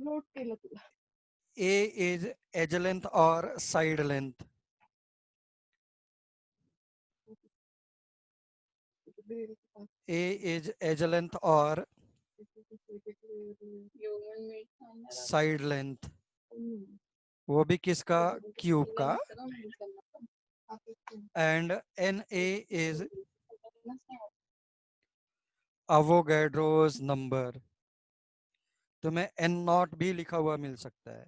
Note केलं तुला. A is edge length or side length? A is edge length or side length? वो भी किसका? क्यूब का. And Na is Avogadro's number. तुम्हें N नॉट भी लिखा हुआ मिल सकता है.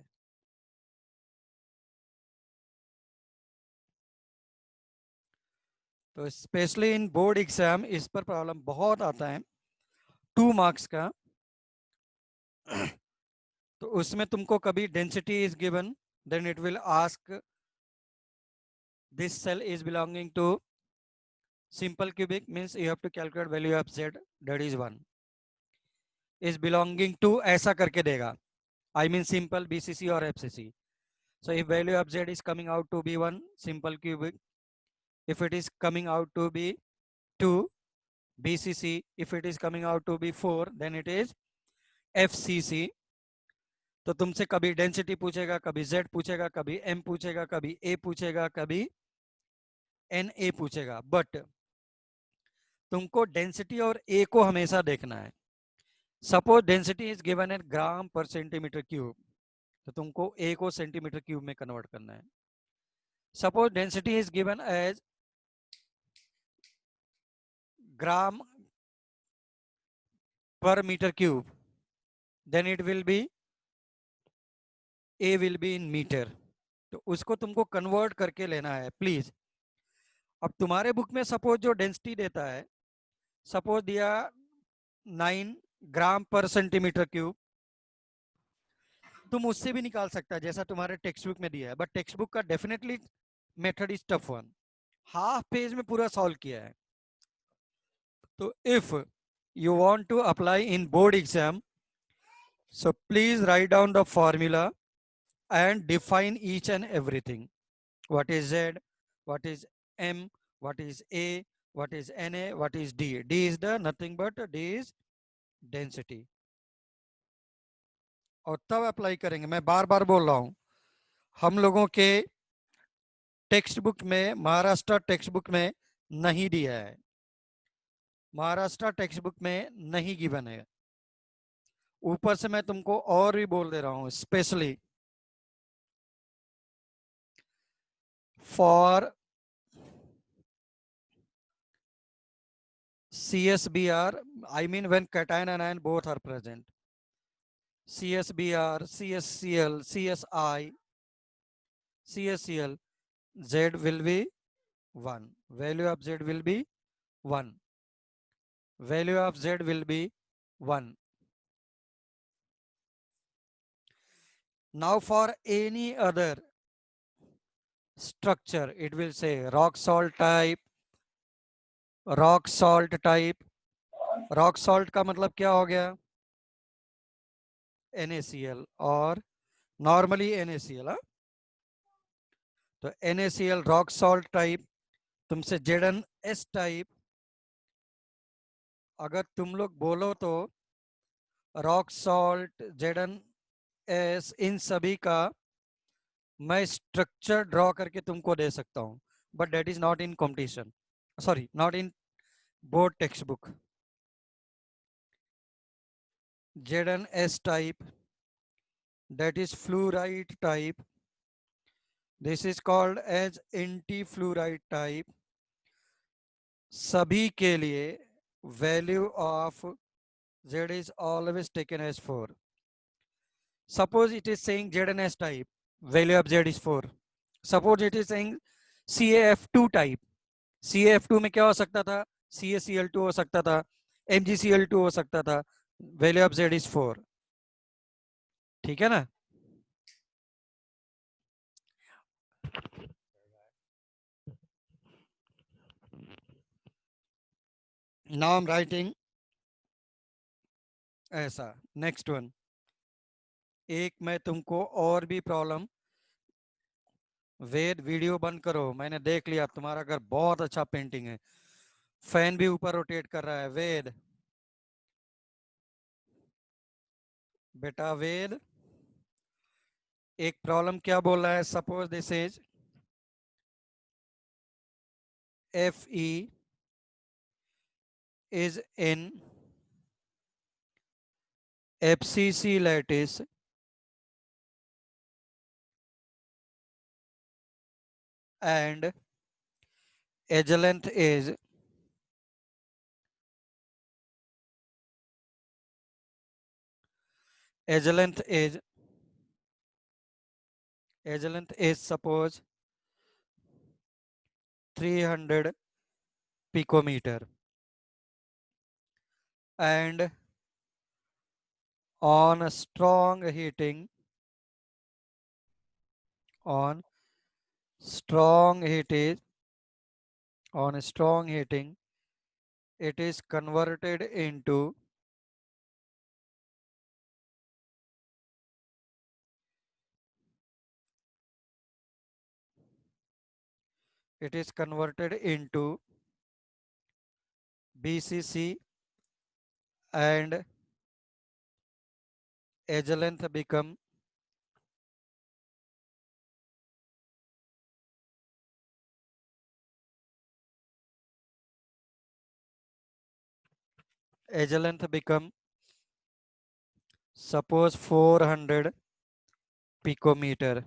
तो स्पेशली इन बोर्ड एग्जाम इस पर प्रॉब्लम बहुत आता है, 2 मार्क्स का. तो उसमें तुमको कभी density is given, then it will ask this cell is belonging to simple cubic, means you have to calculate value of z, that is 1. इज बिलोंगिंग टू ऐसा करके देगा, आई मीन सिंपल बीसीसी और FCC. So if value of z is coming out to be 1 simple cubic, if it is coming out to be 2 BCC, if it is coming out to be 4 then it is FCC. तो तुमसे कभी density पूछेगा, कभी z पूछेगा, कभी m पूछेगा, कभी a पूछेगा, कभी na पूछेगा, बट तुमको डेंसिटी और a को हमेशा देखना है. Suppose density is given at gram per centimetre cube, तो तुमको a को सेंटीमीटर क्यूब में कन्वर्ट करना है. Suppose density is given as gram per meter cube, then it will be a will be in meter. तो उसको तुमको convert करके लेना है प्लीज. अब तुम्हारे बुक में सपोज जो डेंसिटी देता है, सपोज दिया 9 ग्राम पर सेंटीमीटर क्यूब, तुम उससे भी निकाल सकता है जैसा तुम्हारे टेक्स्ट बुक में दिया है, बट टेक्स्ट बुक का definitely method is tough one. Half page में पूरा सॉल्व किया है. तो if you want to apply in board exam, so please write down the formula and define each and everything. What is Z, what is M, what is A, what is Na, what is D. D is the nothing but D is density. और तब apply करेंगे. मैं बार बार बोल रहा हूं, हम लोगों के टेक्स्ट बुक में, महाराष्ट्र टेक्स्ट बुक में नहीं दिया है, महाराष्ट्र टेक्स्ट बुक में नहीं गिवन है. ऊपर से मैं तुमको और भी बोल दे रहा हूं, specially for CSBR, I mean when cation and anion both are present. CSBR, CSCl, CSI, CSCl, Z will be 1. Value of Z will be 1. Value of Z will be 1. Now for any other structure, it will say rock salt type, rock salt type. Rock salt का मतलब क्या हो गया? NaCl और normally NaCl. तो NaCl rock salt type. तुमसे ZnS type अगर तुम लोग बोलो तो रॉक सॉल्ट, ZnS, इन सभी का मैं स्ट्रक्चर ड्रॉ करके तुमको दे सकता हूं, but that is not in competition, sorry not in board text book. ZnS type, that is fluoride type. This is called as anti-fluoride type. सभी के लिए value of Z is always taken as 4. Suppose it is saying ZnS type, value of Z is 4. Suppose it is saying CaF2 type, CaF2 में क्या हो सकता था? CaCl2 हो सकता था, MgCl2 हो सकता था, value of Z is 4. ठीक है ना? Now I'm writing ऐसा. Next one. एक मैं तुमको और भी प्रॉब्लम. वेद वीडियो बंद करो, मैंने देख लिया तुम्हारा घर बहुत अच्छा पेंटिंग है. फैन भी ऊपर रोटेट कर रहा है. वेद, बेटा वेद, एक प्रॉब्लम क्या बोल रहा है, suppose this is Fe is in FCC lattice and edge length is edge length is suppose 300 picometer, and on strong heating on strong heating on strong heating it is converted into BCC, and edge length become suppose 400 picometer.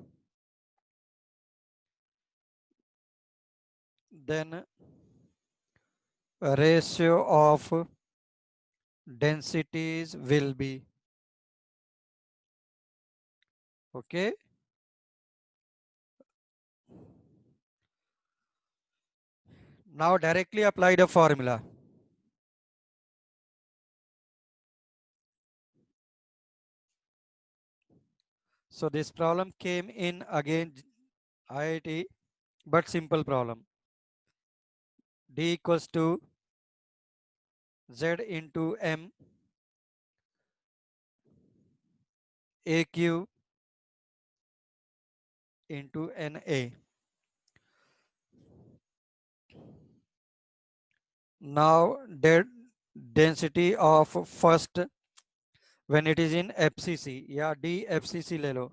Then ratio of densities will be, okay. Now directly apply the formula. So this problem came in again IIT, but simple problem. D equals to Z into M AQ into NA. Now the density of first when it is in FCC या D FCC ले लो,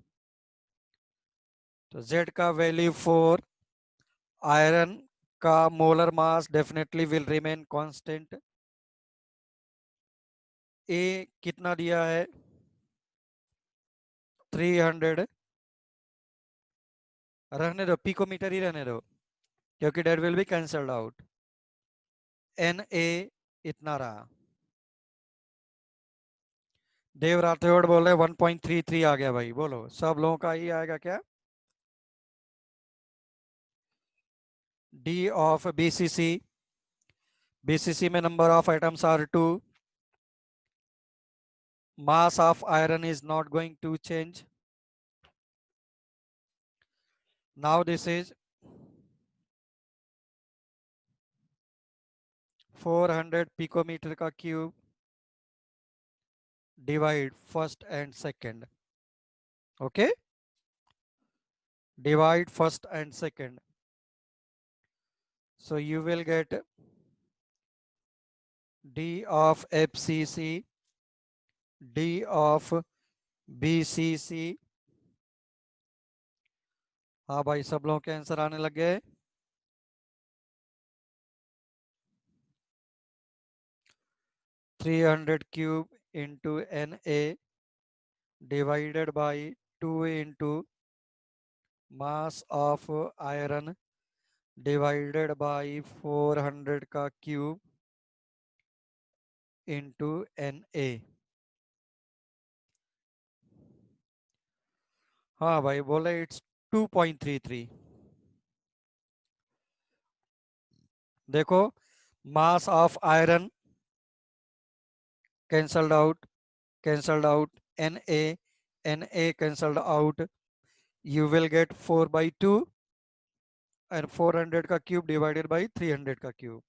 तो Z का value 4, iron का molar mass definitely will remain constant, ए कितना दिया है 300, रहने दो पिकोमीटर ही रहने दो क्योंकि that will be cancelled out, एन ए इतना रहा। देव राठौड़ बोल रहे 1.33 आ गया भाई, बोलो सब लोगों का ही आएगा क्या? डी ऑफ बीसीसी, बीसीसी में number of items are 2, mass of iron is not going to change. Now this is 400 picometer का cube divide first and second, okay, divide first and second, so you will get D of FCC, D of BCC। हाँ भाई सब लोगों के answer आने लग गए। 300 cube into Na divided by 2 into mass of iron divided by 400 का cube into Na। हाँ भाई बोले इट्स 2.33। देखो mass of iron cancelled out, cancelled out, Na cancelled out, you will get 4/2 and 400 का क्यूब डिवाइडेड बाई 300 का cube.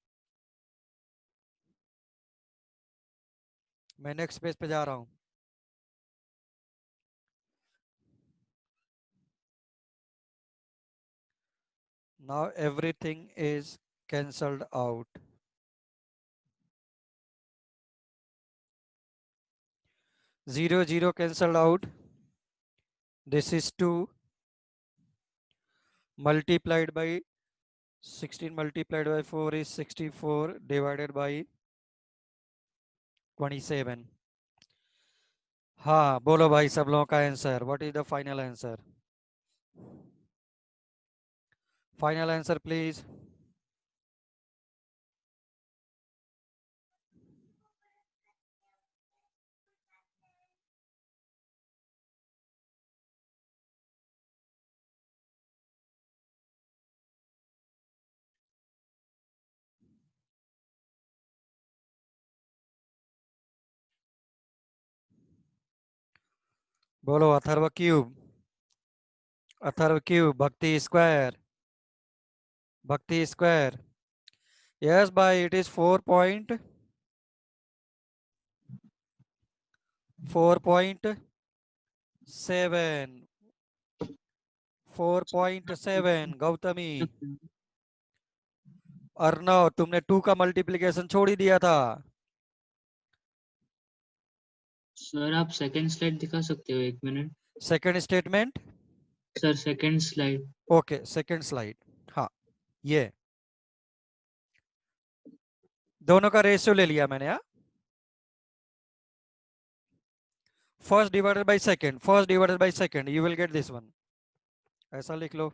मैं next page पे जा रहा हूं। Now everything is cancelled out. 0 0 cancelled out, This is 2 multiplied by 16 multiplied by 4 is 64 divided by 27. हाँ बोलो भाई सब लोगों का answer. What is the final answer? Final answer please. बोलो Atharva cube. Atharva cube. Bhakti square. Bhakti square. Yes, by it is 4.7. 4.7 Gautami. Arnav तुमने 2 का multiplication छोड़ ही दिया था. सर आप सेकंड स्लाइड दिखा सकते हो 1 minute. Second statement. Sir second slide. Okay second slide. हाँ ये दोनों का रेशियो ले लिया मैंने. हाँ first divided by second. First divided by second you will get this one. ऐसा लिख लो.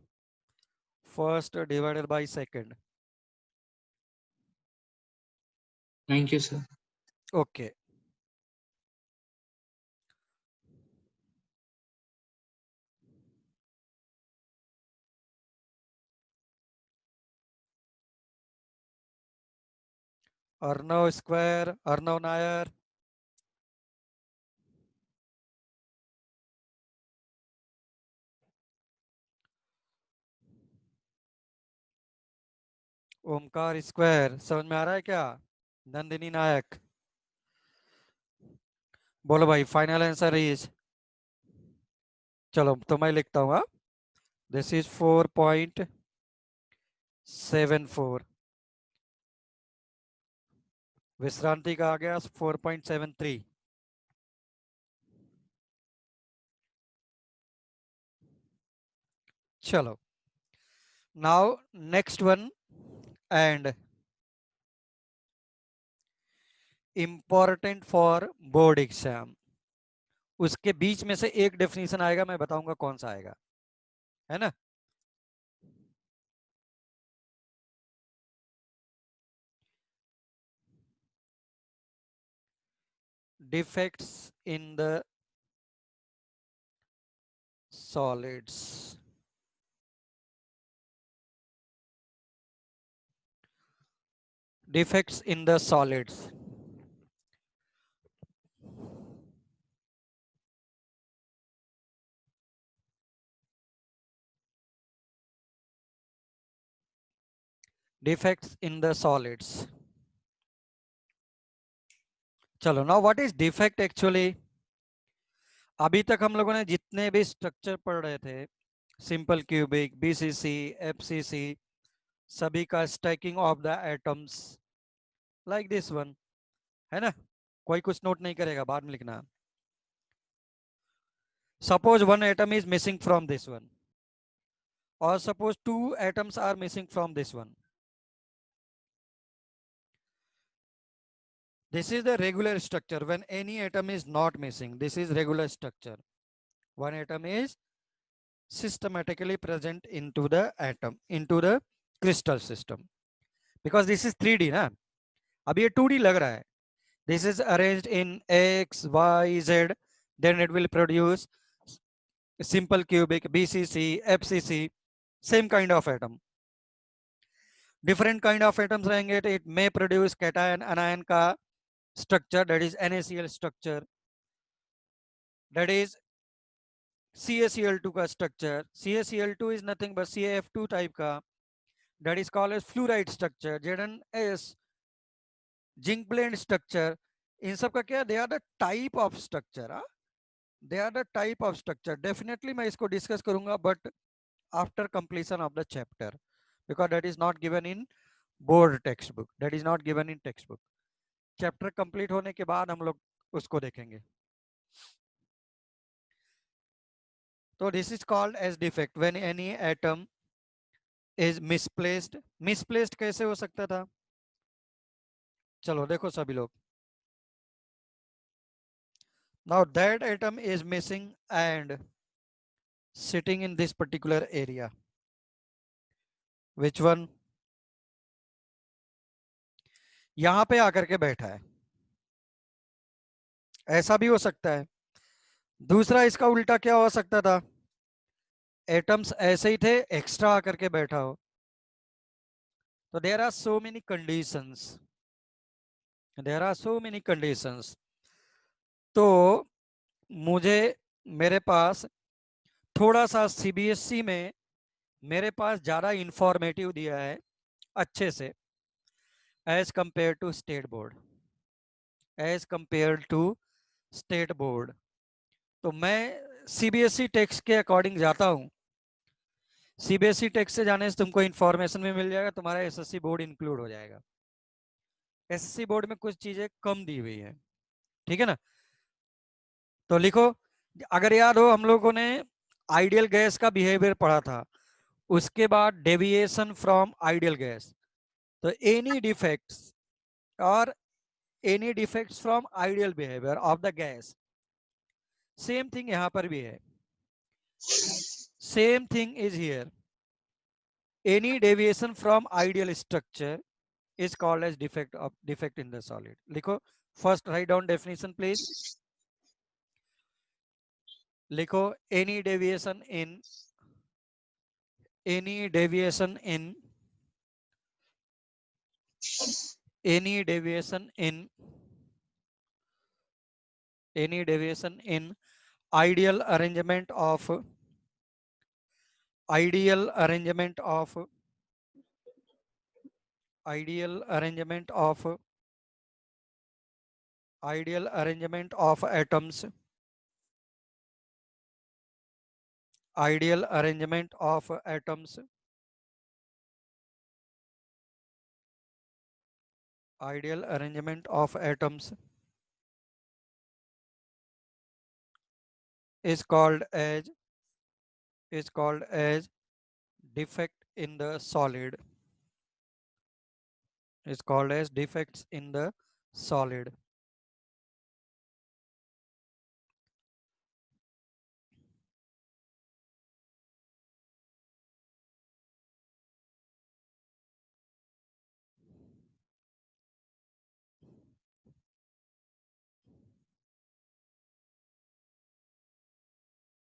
First divided by second. Thank you sir. Okay. Arnav square. Arnav Nair. Omkar square. समझ में आ रहा है क्या? नंदिनी नायक. बोलो भाई फाइनल आंसर इज. चलो तो मैं लिखता हूँ. This is 4.74. विश्रांति का आ गया 4.73. चलो now next one and important for board exam. उसके बीच में से एक डेफिनेशन आएगा, मैं बताऊंगा कौन सा आएगा, है ना. Defects in the solids. Defects in the solids. Defects in the solids. चलो now what is defect actually? अभी तक हम लोगों ने जितने भी स्ट्रक्चर पढ़ रहे थे, सिंपल क्यूबिक, बीसीसी, एफसीसी, सभी का stacking of the atoms like this one, है ना. कोई कुछ नोट नहीं करेगा, बाद में लिखना. Suppose one atom is missing from this one, और suppose 2 atoms are missing from this one. This is the regular structure when any atom is not missing. This is regular structure. One atom is systematically present into the atom, into the crystal system. Because this is 3D ना, अब ये 2D लग रहा है. This is arranged in X, Y, Z. Then it will produce simple cubic, BCC, FCC, same kind of atom. Different kind of atoms रहेंगे, it may produce cation, anion का structure, that is NaCl structure, that is CaCl2 का structure. CaCl2 is nothing but CaF2 type का, that is called as fluoride structure. ZnS zinc blende structure. इन सब का क्या, they are the type of structure. they are the type of structure. Definitely मैं इसको discuss करूंगा, but after completion of the chapter, because that is not given in board textbook, that is not given in textbook. Chapter complete होने के बाद हम लोग उसको देखेंगे. तो this is called as defect when any atom is misplaced. Misplaced कैसे हो सकता था? चलो देखो सभी लोग. Now that atom is missing and sitting in this particular area. Which one? यहां पे आकर के बैठा है. ऐसा भी हो सकता है. दूसरा इसका उल्टा क्या हो सकता था? एटम्स ऐसे ही थे, एक्स्ट्रा आकर के बैठा हो. तो there are so many conditions. There are so many conditions. तो मुझे मेरे पास थोड़ा सा सीबीएसई में मेरे पास ज्यादा इंफॉर्मेटिव दिया है अच्छे से as compare to state board. As compare to state board. तो मैं सीबीएसई टेक्स्ट के अकॉर्डिंग जाता हूं. सीबीएसई टेक्स्ट से जाने से तुमको इंफॉर्मेशन भी मिल जाएगा, तुम्हारा एसएससी बोर्ड इंक्लूड हो जाएगा. एसएससी बोर्ड में कुछ चीजें कम दी हुई है, ठीक है ना. तो लिखो, अगर याद हो हम लोगों ने आइडियल गैस का बिहेवियर पढ़ा था, उसके बाद डेविएशन फ्रॉम आइडियल गैस. तो एनी डिफेक्ट्स और any defects from ideal behaviour of the gas. Same thing यहां पर भी है. Same thing is here. Any deviation from ideal structure is called as defect in the solid. लिखो, first write down definition please. लिखो, any deviation in any deviation in any deviation in any deviation in ideal arrangement of ideal arrangement of ideal arrangement of ideal arrangement of atoms. Ideal arrangement of atoms. Ideal arrangement of atoms is called as defect in the solid. Is called as defects in the solid.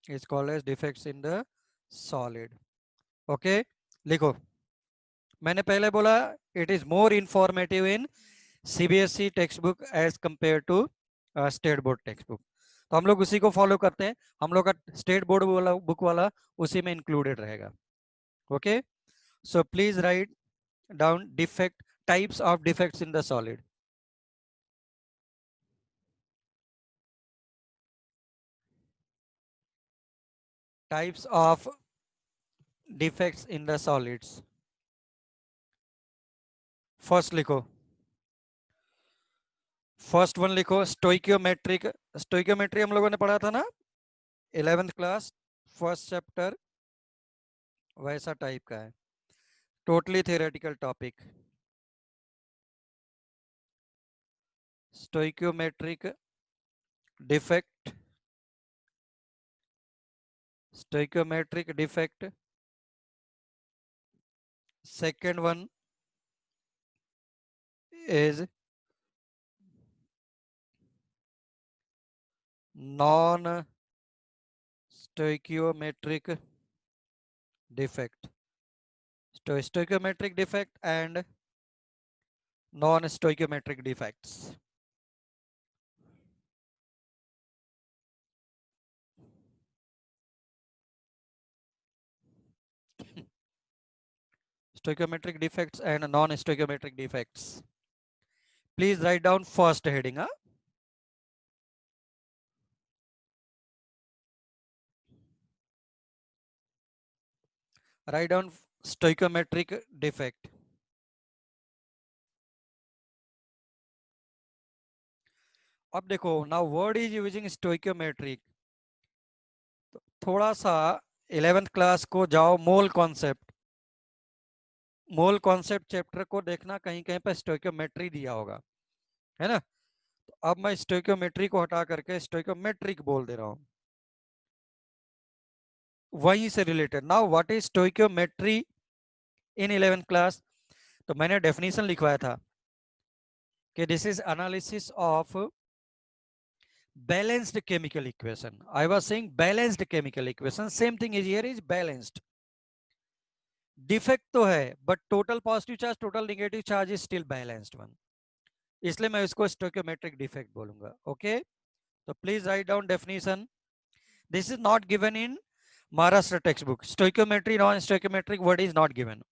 Is called as defects in the solid. Okay, लिखो. मैंने पहले बोला it is more informative in CBSE textbook as compared to state board textbook. तो हम लोग उसी को follow करते हैं. हम लोग का स्टेट बोर्ड वाला बुक वाला उसी में इंक्लूडेड रहेगा. Okay, so please write down defect, types of defects in the solid. Types of defects in the solids. First लिखो, फर्स्ट वन लिखो स्टोइकियोमेट्रिक. स्टोइकियोमेट्री हम लोगों ने पढ़ा था ना 11th क्लास फर्स्ट चैप्टर, वैसा टाइप का है. Totally theoretical topic. Stoichiometric defect. Stoichiometric defect. second one is non stoichiometric defect. Stoichiometric defect and non stoichiometric defects. Stoichiometric defects and non stoichiometric defects. Please write down first heading. Huh? Write down stoichiometric defect. अब देखो, now word is using stoichiometric. थोड़ा सा 11th class को जाओ, mole concept, mole concept chapter को देखना, कहीं कहीं पर स्टोइकियोमेट्री दिया होगा, है ना। तो अब मैं स्टोइकियोमेट्री को हटा करके स्टोइकियोमेट्रिक बोल दे रहा हूं, वहीं से related. Now what is stoichiometry in 11th class? तो मैंने डेफिनेशन लिखवाया था कि this is analysis of balanced chemical equation. I was saying balanced chemical equation, same thing is here is balanced. Defect तो है but total positive charge total negative charge is still balanced one, इसलिए मैं इसको stoichiometric defect बोलूंगा। Okay, तो please write down definition. This is not given in Maharashtra text book, stoichiometry non stoichiometric word is not given.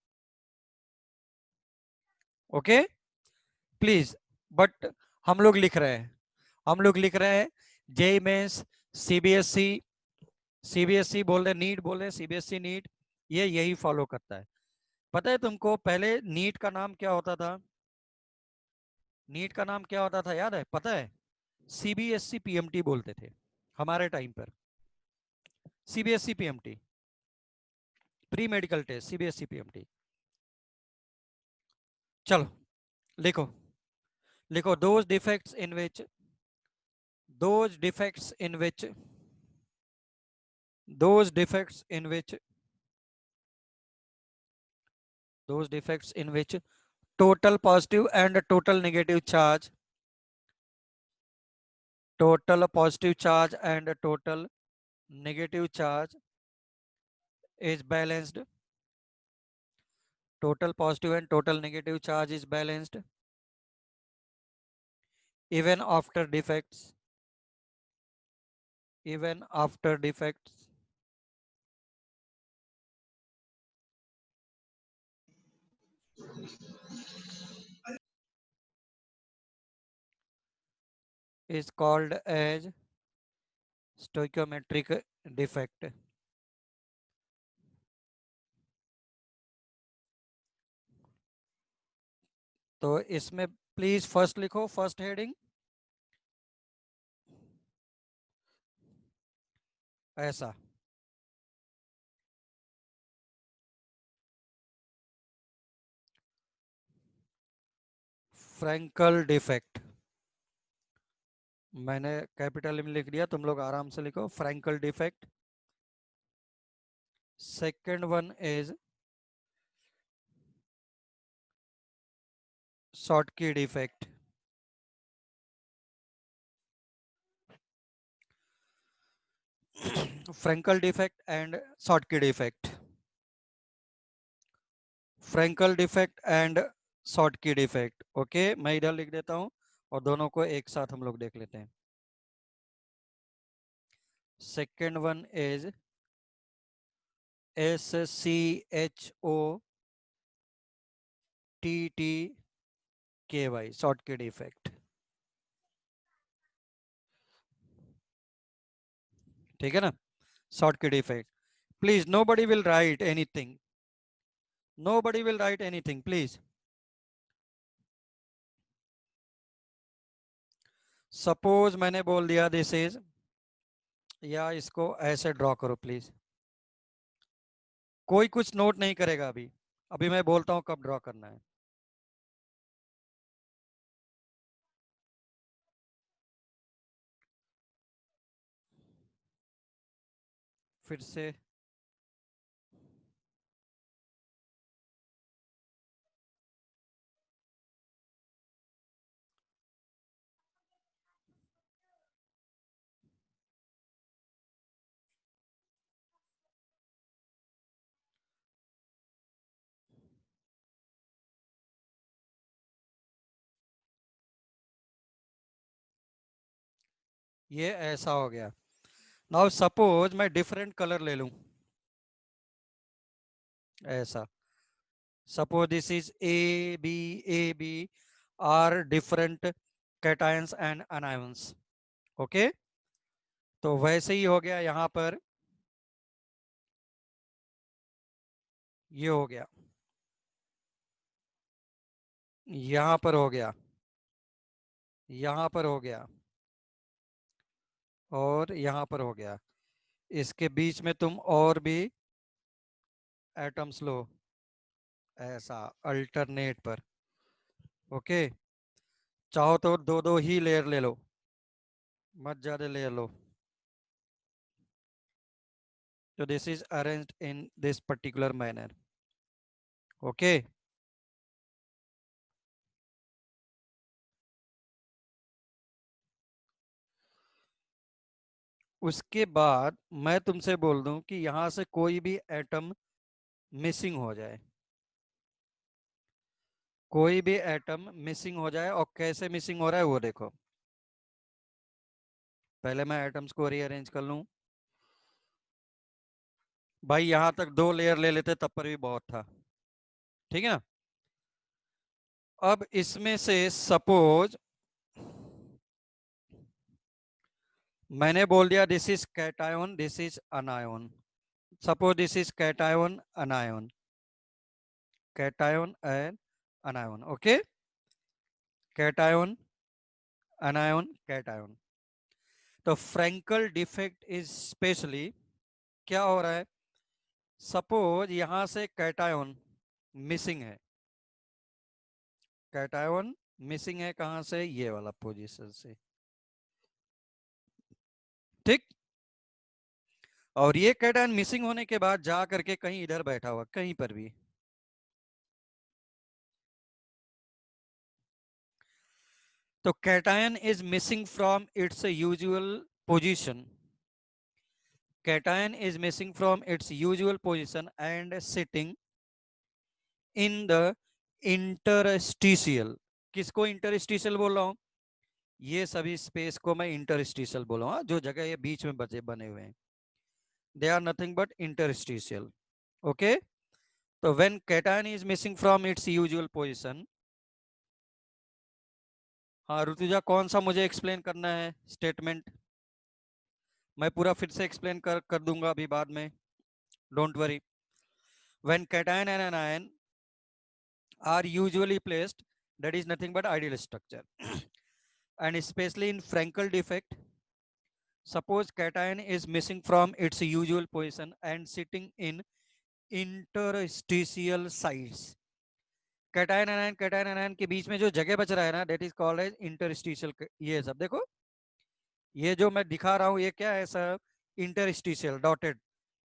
Okay please, but हम लोग लिख रहे हैं, हम लोग लिख रहे हैं जेई मेंस, सीबीएसई, सीबीएसई बोल रहे, नीट बोल रहे, सीबीएसई नीट, ये यही फॉलो करता है। पता है तुमको पहले नीट का नाम क्या होता था? नीट का नाम क्या होता था याद है, पता है? सीबीएसई पीएमटी बोलते थे हमारे टाइम पर, CBSE PMT, pre medical test CBSE PMT. चलो लिखो, लिखो those defects in which, those defects in which, those defects in which, those defects in which total positive and total negative charge, total positive charge and total negative charge is balanced, total positive and total negative charge is balanced even after defects, even after defects is called as stoichiometric defect। तो इसमें please first लिखो, first heading ऐसा, Frenkel defect, मैंने capital में लिख दिया, तुम लोग आराम से लिखो Frenkel defect. Second one is Schottky defect, Frenkel defect and Schottky defect, Frenkel defect and Schottky defect. Okay मैं इधर लिख देता हूं और दोनों को एक साथ हम लोग देख लेते हैं। Second one is SCHOTTKY, Schottky defect, ठीक है ना, Schottky defect. Please nobody will write anything, nobody will write anything please। Suppose मैंने बोल दिया दिस इज, या इसको ऐसे ड्रॉ करो प्लीज, कोई कुछ नोट नहीं करेगा अभी, अभी मैं बोलता हूं कब ड्रॉ करना है। फिर से ये ऐसा हो गया। नाउ सपोज मैं डिफरेंट कलर ले लूं, ऐसा, suppose this is A B are different cations and anions. Okay तो वैसे ही हो गया यहां पर, ये हो गया, यहां पर हो गया, यहां पर हो गया और यहां पर हो गया। इसके बीच में तुम और भी एटम्स लो, ऐसा अल्टरनेट पर। ओके, चाहो तो दो दो ही लेयर ले लो, मत ज्यादा लेयर लो। तो this is arranged in this particular manner. Okay, उसके बाद मैं तुमसे बोल दूं कि यहां से कोई भी एटम मिसिंग हो जाए, कोई भी एटम मिसिंग हो जाए, और कैसे मिसिंग हो रहा है वो देखो। पहले मैं एटम्स को रीअरेंज कर लूं। भाई यहां तक दो लेयर ले लेते तब पर भी बहुत था, ठीक है ना। अब इसमें से सपोज मैंने बोल दिया this is cation, this is अनायन। Suppose this is cation anion, cation and अनायन। Okay, cation anion cation. तो फ्रैंकल डिफेक्ट इज स्पेशली क्या हो रहा है, सपोज यहां से कैटायन मिसिंग है, कैटायन मिसिंग है कहां से, ये वाला पोजीशन से, ठीक। और ये कैटायन मिसिंग होने के बाद जा करके कहीं इधर बैठा हुआ कहीं पर भी, तो cation is missing from its usual position, cation is missing from its usual position and sitting in the interstitial। किसको इंटरस्टिशियल बोल रहा हूं, ये सभी स्पेस को मैं इंटरस्टिशियल बोल रहा हूं, जो जगह ये बीच में बचे बने हुए हैं, they are nothing but interstitial. Okay, तो when cation is missing from its usual position, हाँ ऋतुजा कौन सा मुझे एक्सप्लेन करना है स्टेटमेंट, मैं पूरा फिर से एक्सप्लेन कर दूंगा अभी बाद में, don't worry. When cation and anion are usually placed, that is nothing but ideal structure and especially in Frankel defect, suppose cation is missing from its usual position and sitting in interstitial sites, cation anion के बीच में जो जगह बच रहा है ना, that is called as interstitial। ये सब देखो, ये जो मैं दिखा रहा हूँ ये क्या है सर, इंटरस्टिशियल डॉटेड,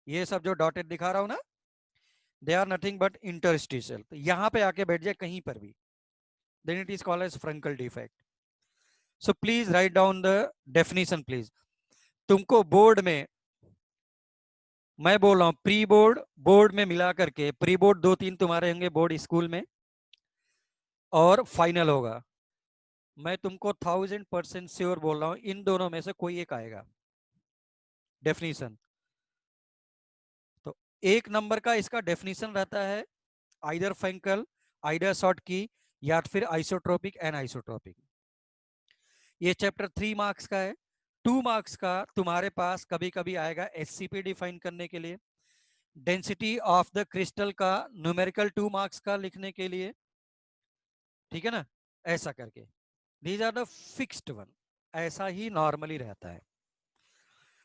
ये सब जो डॉटेड दिखा रहा हूँ ना, they are nothing but interstitial. तो यहाँ पे आके बैठ जाए कहीं पर भी, then it is called as Frankel defect। So please write down the definition please। तुमको बोर्ड में मैं बोल रहा हूँ प्री बोर्ड, बोर्ड में मिला करके, प्री बोर्ड दो तीन तुम्हारे होंगे बोर्ड स्कूल में, और फाइनल होगा, मैं तुमको 1000% श्योर बोल रहा हूँ इन दोनों में से कोई एक आएगा डेफिनेशन। तो एक नंबर का इसका डेफिनेशन रहता है आइदर फ्रैंकल, आइदर शॉर्ट की, या फिर आइसोट्रोपिक एंड आइसोट्रोपिक। ये चैप्टर 3 मार्क्स का है। 2 मार्क्स का तुम्हारे पास कभी कभी आएगा एससीपी डिफाइन करने के लिए, डेंसिटी ऑफ द क्रिस्टल का न्यूमेरिकल 2 मार्क्स का लिखने के लिए, ठीक है ना, ऐसा करके। These are the fixed one, ऐसा ही नॉर्मली रहता है।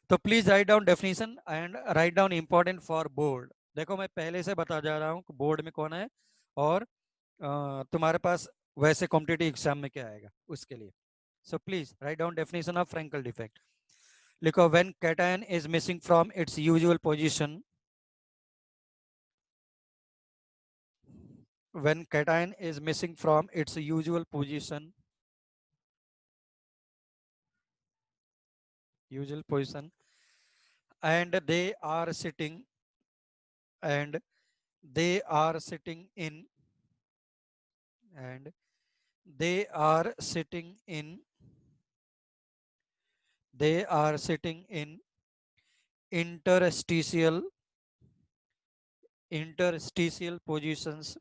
तो please write down definition and write down important for board. देखो मैं पहले से बता जा रहा हूँ बोर्ड में कौन है, और तुम्हारे पास वैसे कॉम्पिटिटिव एग्जाम में क्या आएगा उसके लिए। So please write down definition of Frenkel defect. लिखो when cation is missing from its usual position, when cation is missing from its usual position and they are sitting, and they are sitting in, and they are sitting in, they are sitting in interstitial, interstitial positions,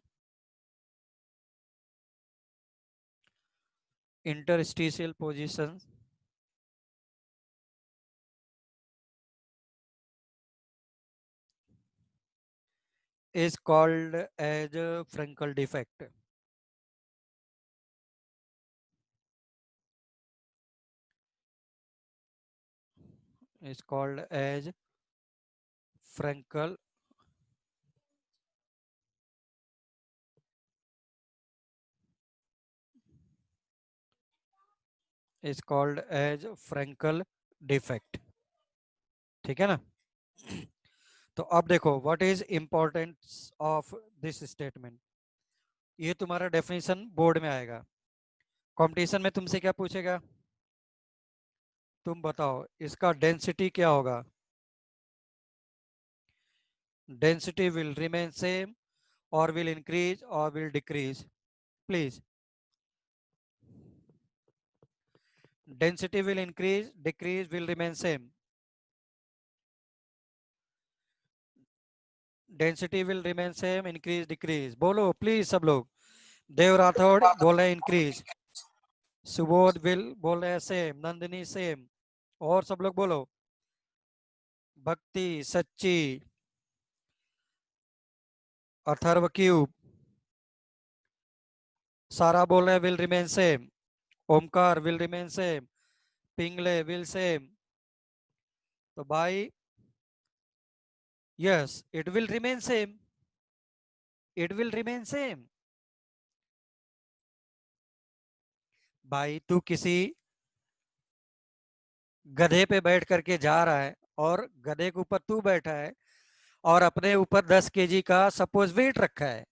interstitial positions is called as a Frankel defect, is called as Frankel is called as Frankel defect. ठीक है ना? तो अब देखो what is importance of this statement. ये तुम्हारा definition board में आएगा। कंपटीशन में तुमसे क्या पूछेगा, तुम बताओ इसका डेंसिटी क्या होगा। डेंसिटी विल रिमेन सेम और विल इंक्रीज और will decrease, please. Density will increase, decrease, will remain same. Density will remain same, increase, decrease, बोलो प्लीज सब लोग। देव राठौड़ बोल रहे इंक्रीज, सुबोध विल बोल रहे सेम, नंदिनी सेम, और सब लोग बोलो। भक्ति, सच्ची, अथर्व क्यूब, सारा बोल रहे will remain same, Omkar will remain same, Pingle will same. तो भाई yes it will remain same, it will remain same. भाई तू किसी गधे पे बैठ करके जा रहा है और गधे के ऊपर तू बैठा है और अपने ऊपर 10 kg का सपोज वेट रखा है।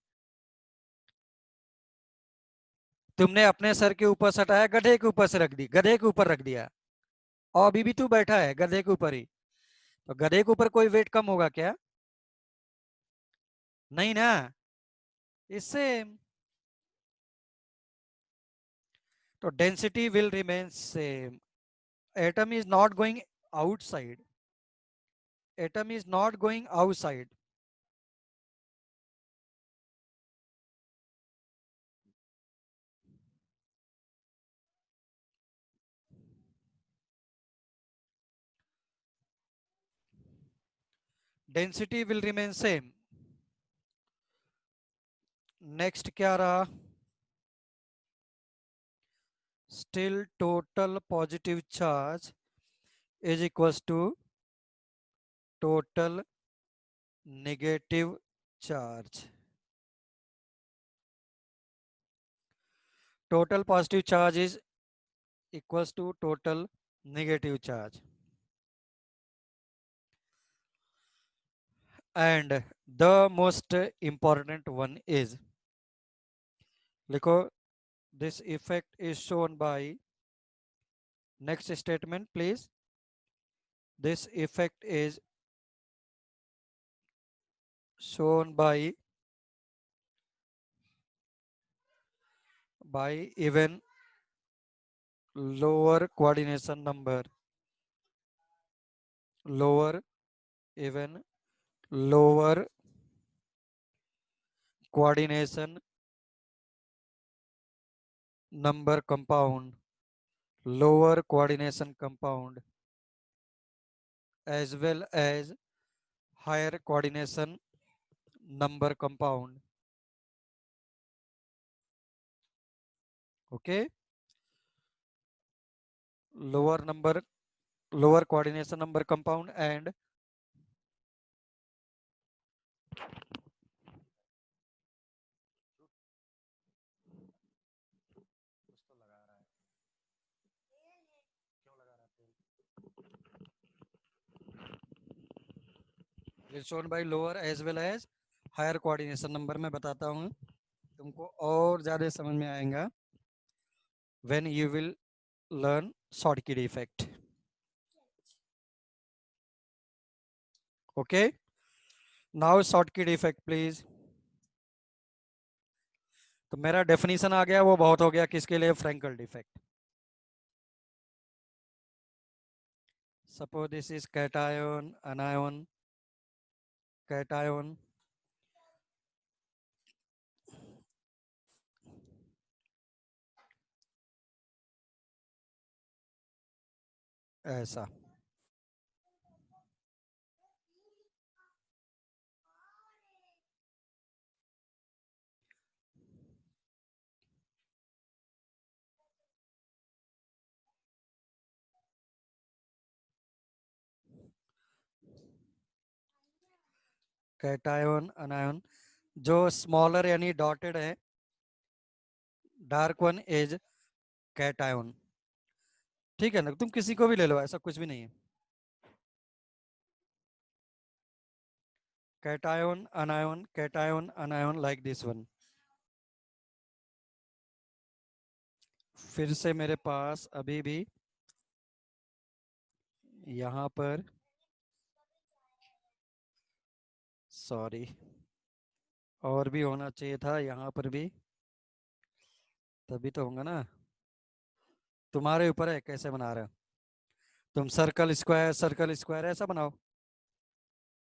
तुमने अपने सर के ऊपर से हटाया, गधे के ऊपर से रख दी, गधे के ऊपर रख दिया, और अभी भी तू बैठा है गधे के ऊपर ही। तो गधे के ऊपर कोई वेट कम होगा क्या? नहीं ना। इससे तो density will remain same, atom is not going outside, atom is not going outside. Density will remain same. Next क्या रहा? Still total positive charge is equals to total negative charge. Total positive charge is equals to total negative charge. And the most important one is, लिखो, this effect is shown by, next statement please, this effect is shown by even lower coordination number, lower even lower coordination number compound, lower coordination compound, as well as higher coordination number compound. Okay, lower coordination number compound and is shown by lower as well as higher coordination number. मैं बताता हूँ तुमको और ज्यादा समझ में आएगा when you will learn Schottky defect. Okay, now Schottky defect please. तो मेरा डेफिनेशन आ गया, वो बहुत हो गया किसके लिए? Frenkel defect. Suppose this is cation, anion, cation, ऐसा। कैटायन अनायन, जो स्मॉलर यानी डॉटेड है, डार्क वन इज कैटायन। ठीक है ना, तुम किसी को भी ले लो, ऐसा कुछ भी नहीं है। Cation अनायन like this one. फिर से मेरे पास अभी भी यहाँ पर, सॉरी, और भी होना चाहिए था यहाँ पर भी, तभी तो होगा ना। तुम्हारे ऊपर है कैसे बना रहे हो तुम। सर्कल स्क्वायर ऐसा बनाओ,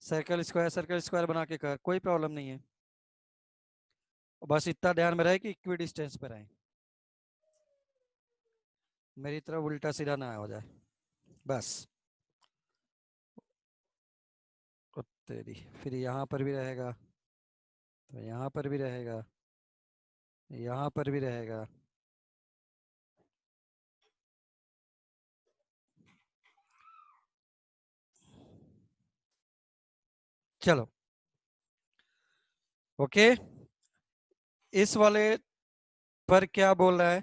सर्कल स्क्वायर बना के कर, कोई प्रॉब्लम नहीं है। बस इतना ध्यान में रहे कि इक्वी डिस्टेंस पे रहे, मेरी तरफ उल्टा सीधा ना हो जाए, बस। ओ तेरी, फिर यहाँ पर भी रहेगा, तो यहाँ पर भी रहेगा, यहाँ पर भी रहेगा। चलो ओके, इस वाले पर क्या बोल रहा है,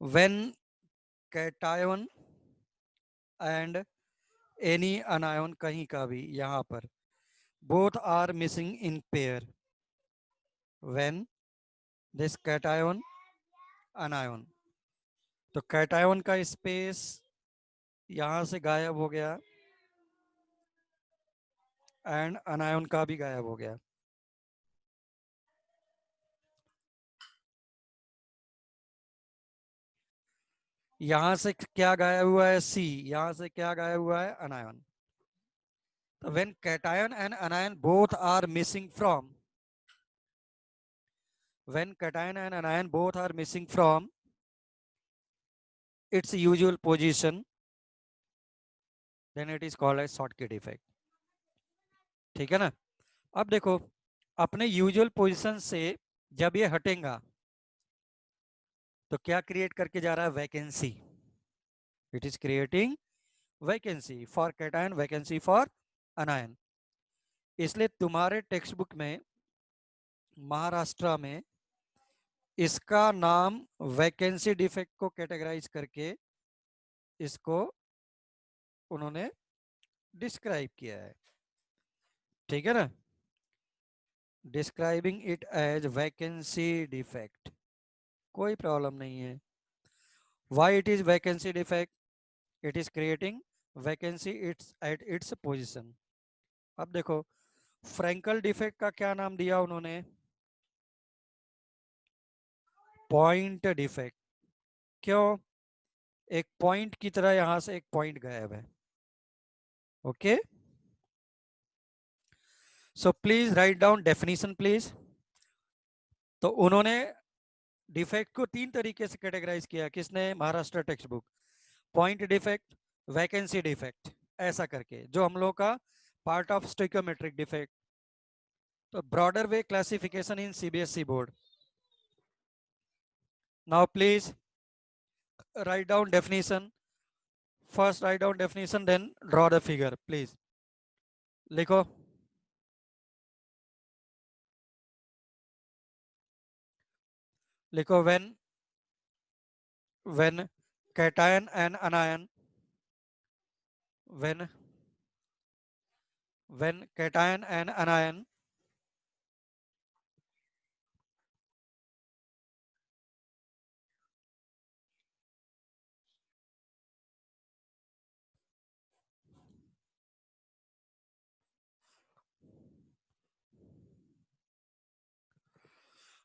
when cation and any anion, कहीं का भी यहाँ पर, both are missing in pair, when this cation anion, तो कैटायन का स्पेस यहां से गायब हो गया एंड अनायन का भी गायब हो गया। यहां से क्या गायब हुआ है, सी, यहां से क्या गायब हुआ है, अनायन। तो when cation and anion both are missing from, when cation and anion both are missing from its usual position, then it is called as Schottky defect। ठीक है ना। अब देखो, अपने यूजुअल पोजीशन से जब ये हटेगा तो क्या क्रिएट करके जा रहा है, vacancy. It is creating vacancy for cation, vacancy for अनायन। इसलिए तुम्हारे टेक्स्ट बुक में महाराष्ट्र में इसका नाम वैकेंसी डिफेक्ट को कैटेगराइज करके इसको उन्होंने डिस्क्राइब किया है। ठीक है ना, describing it as vacancy defect, कोई प्रॉब्लम नहीं है। Why it is vacancy defect, it is creating vacancy it's at its position. अब देखो, फ्रैंकल डिफेक्ट का क्या नाम दिया उन्होंने, पॉइंट डिफेक्ट। क्यों, एक पॉइंट की तरह यहां से एक पॉइंट गायब है। Okay, so please write down definition please. तो उन्होंने डिफेक्ट को तीन तरीके से कैटेगराइज किया, किसने, Maharashtra text book. Point defect, vacancy defect, ऐसा करके, जो हम लोग का पार्ट ऑफ स्टोइकोमेट्रिक डिफेक्ट। तो broader way classification in CBSE board. Now please write down definition, first write down definition then draw the figure please. लिखो, लिखो, when cation and anion, when cation and anion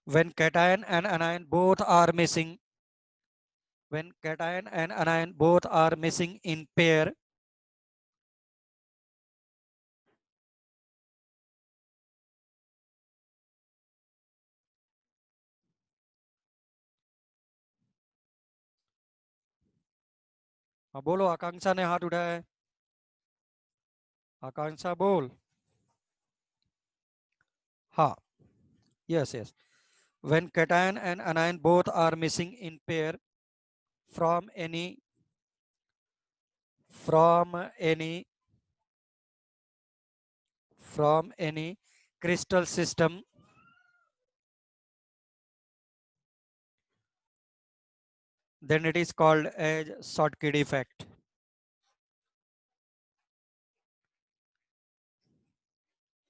when cation and anion both are missing, when cation and anion both are missing in pair, हाँ बोलो, आकांक्षा ने हाथ उठाया है, आकांक्षा बोल। हाँ, yes yes, when cation and anion both are missing in pair from any from any crystal system then it is called as Schottky defect.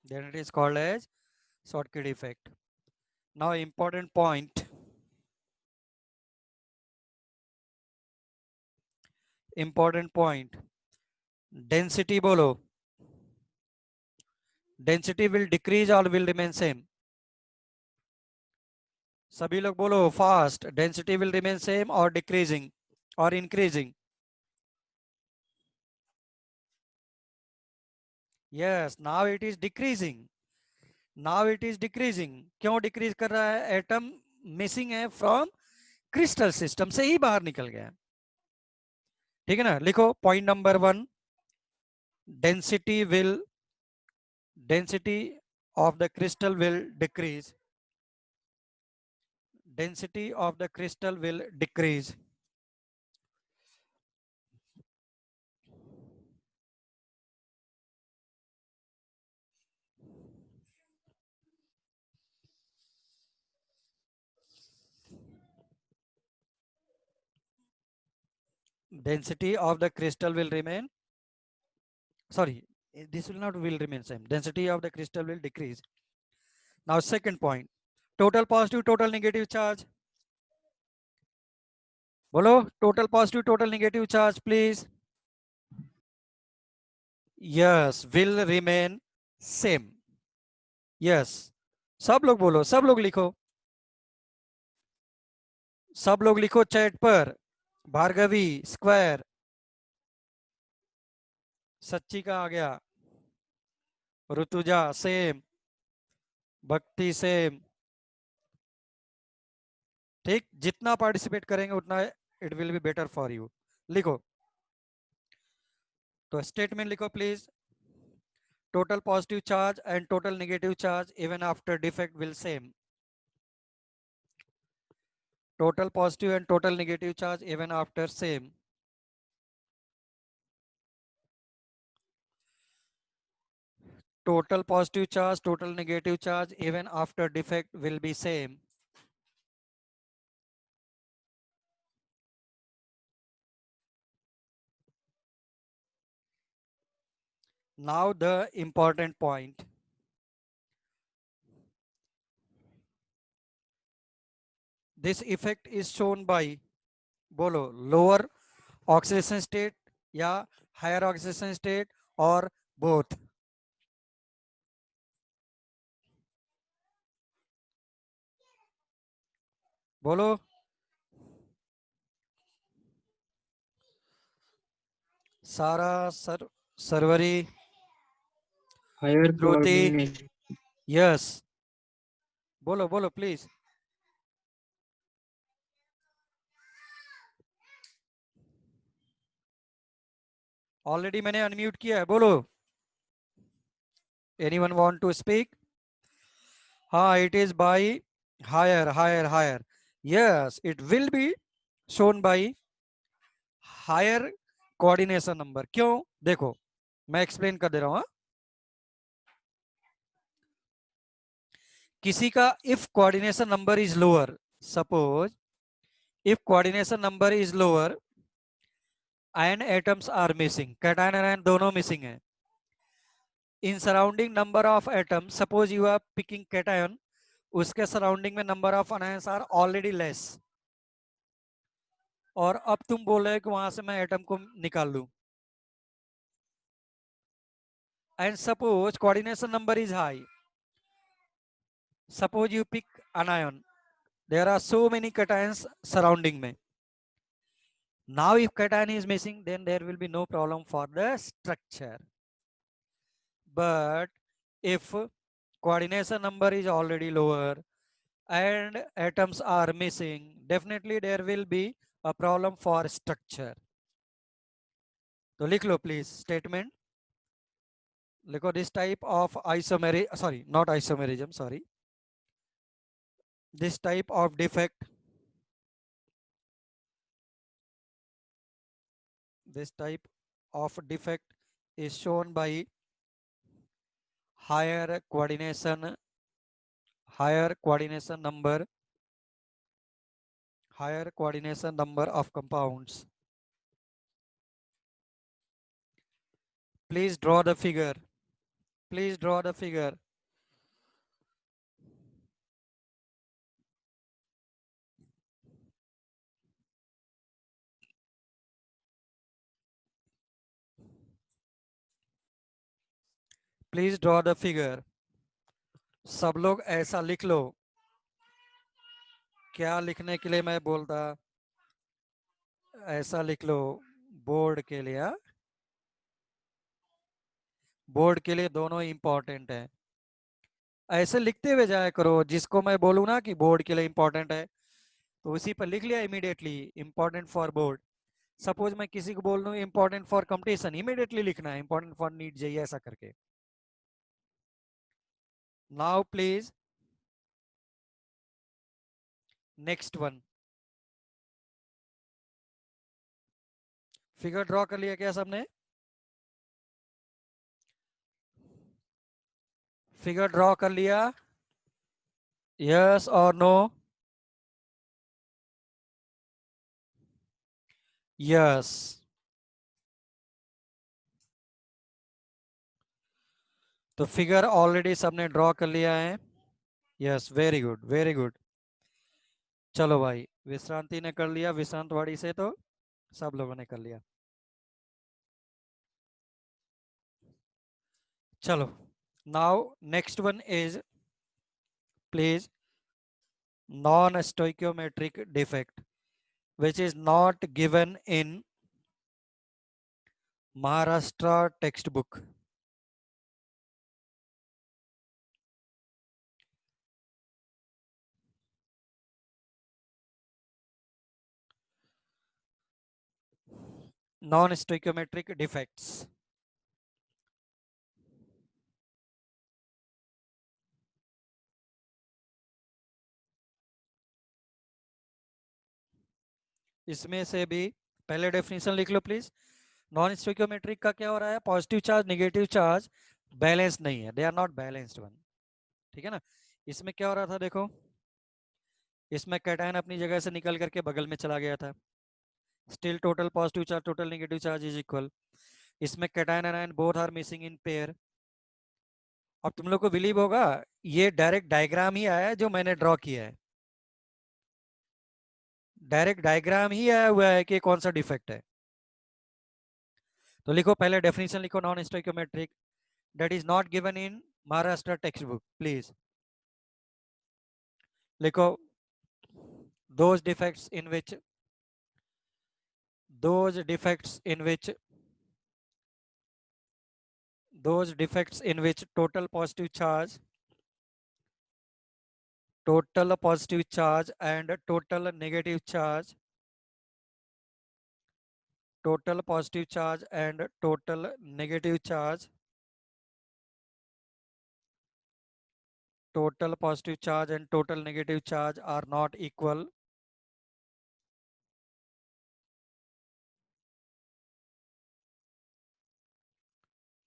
Then it is called as Schottky defect. Now important point. Important point. Density bolo. Density will decrease or will remain same? सभी लोग बोलो fast. Density will remain same or decreasing or increasing? Yes, now it is decreasing. Now it is decreasing. क्यों decrease कर रहा है? Atom missing है from crystal system से ही बाहर निकल गया. ठीक है ना? लिखो point number 1. Density of the crystal will decrease. Density of the crystal will decrease. Density of the crystal will remain. Sorry, this will not will remain same. Density of the crystal will decrease. Now second point. Total positive, total negative charge. Bolo, total positive, total negative charge, please. Yes, will remain same. Yes. सब लोग बोलो, सब लोग लिखो. सब लोग लिखो chat पर. भार्गवी स्क्वायर. सच्ची का आ गया. ऋतुजा सेम. भक्ति सेम. ठीक, जितना पार्टिसिपेट करेंगे उतना it will be better for you. लिखो. तो स्टेटमेंट लिखो please. Total positive charge and total negative charge even after defect will same. Total positive and total negative charge even after same. Total positive charge, total negative charge even after defect will be same. Now the important point. This effect is shown by bolo lower oxidation state या higher oxidation state or both. बोलो. सारा Sarwari. Higher Dhruti. coordination. Yes. बोलो बोलो please. Already मैंने unmute किया है. बोलो. Anyone want to speak? हाँ, it is by higher. Yes, it will be shown by higher coordination number. क्यों? देखो मैं एक्सप्लेन कर दे रहा हूँ. किसी का if coordination number is lower, suppose if coordination number is lower, ion atoms are missing. Cation and anion दोनों missing है. In surrounding number of atoms, suppose you are picking cation, उसके सराउंडिंग में number of anions are already less. और अब तुम बोल रहे हो कि वहां से मैं एटम को निकाल लूं. And suppose coordination number is high. Suppose you pick anion. There are so many cations surrounding me. Now if cation is missing, then there will be no problem for the structure. But if coordination number is already lower and atoms are missing, definitely there will be a problem for structure. तो लिख लो please statement. लिखो this type of isomerism, sorry, not isomerism, sorry. This type of defect, is shown by higher coordination number of compounds. Please draw the figure. Please draw the figure. Please draw the figure. सब लोग ऐसा लिख लो. क्या लिखने के लिए मैं बोलता, ऐसा लिख लो बोर्ड के लिए. हाँ? बोर्ड के लिए दोनों इंपॉर्टेंट है. ऐसे लिखते हुए जाया करो. जिसको मैं बोलूँ ना कि बोर्ड के लिए इंपॉर्टेंट है, तो उसी पर लिख लिया immediately, important for board. Suppose मैं किसी को बोल दूं इंपॉर्टेंट फॉर कंपटीशन, इमीडिएटली लिखना है इंपॉर्टेंट फॉर नीट जेई ऐसा करके. Now please next one. Figure draw कर लिया क्या सबने? फिगर ड्रॉ कर लिया? यस और नो? यस. तो फिगर ऑलरेडी सबने ड्रॉ कर लिया है. Yes, very good very good. चलो भाई, विश्रांति ने कर लिया, विश्रांतवाड़ी से तो सब लोगों ने कर लिया. चलो, now next one is please non stoichiometric defect which is not given in Maharashtra textbook. Non-stoichiometric defects. इसमें से भी पहले डेफिनेशन लिख लो प्लीज. नॉन स्टोइकियोमेट्रिक का क्या हो रहा है? Positive charge negative charge balance नहीं है, they are not balanced one. ठीक है ना? इसमें क्या हो रहा था देखो, इसमें कैटायन अपनी जगह से निकल करके बगल में चला गया था. Still total positive charge total negative charge is equal. इसमें cation anion both are missing in pair. और तुम लोग को बिलीव होगा, ये डायरेक्ट डायग्राम ही आया है जो मैंने ड्रॉ किया है. डायरेक्ट डायग्राम ही आया हुआ है कि कौन सा डिफेक्ट है. तो लिखो, पहले डेफिनेशन लिखो non stoichiometric, that is not given in Maharashtra text book. Please लिखो, those defects in which those defects in which those defects in which total positive charge and total negative charge total positive charge and total negative charge total positive charge and total negative charge are not equal.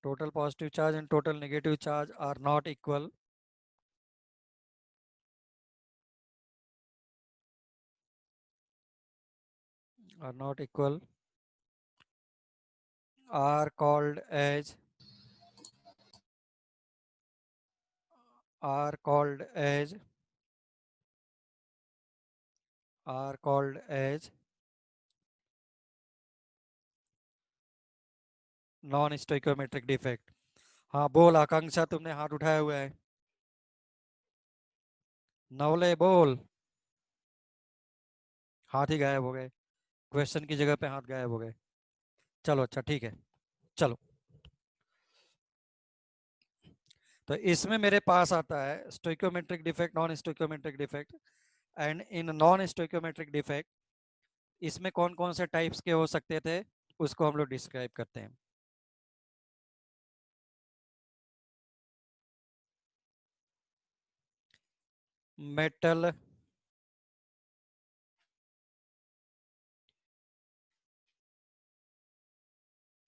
Total positive charge and total negative charge are not equal. Are not equal. Are called as are called as are called as non stoichiometric defect. हाँ बोल आकांक्षा, तुमने हाथ उठाया हुआ है. नवले बोल. हाथ ही गायब हो गए, क्वेश्चन की जगह पे हाथ गायब हो गए. चलो अच्छा ठीक है. चलो, तो इसमें मेरे पास आता है stoichiometric defect, non stoichiometric defect. And in non stoichiometric defect इसमें कौन कौन से टाइप्स के हो सकते थे, उसको हम लोग डिस्क्राइब करते हैं. Metal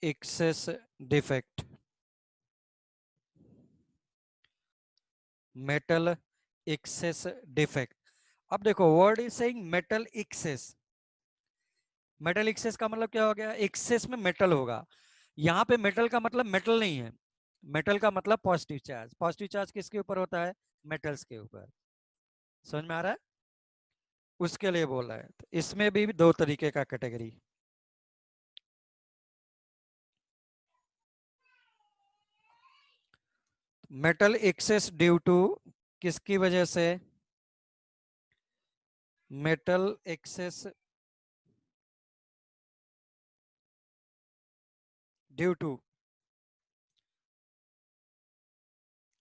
access defect. Metal access defect. अब देखो word is saying metal access. Metal access का मतलब क्या हो गया? एक्सेस में मेटल होगा। यहाँ पे मेटल का मतलब मेटल नहीं है, मेटल का मतलब पॉजिटिव चार्ज। पॉजिटिव चार्ज किसके ऊपर होता है? मेटल्स के ऊपर। समझ में आ रहा है? उसके लिए बोल रहा है। तो इसमें भी दो तरीके का category. Metal excess due to, किसकी वजह से? Metal excess due to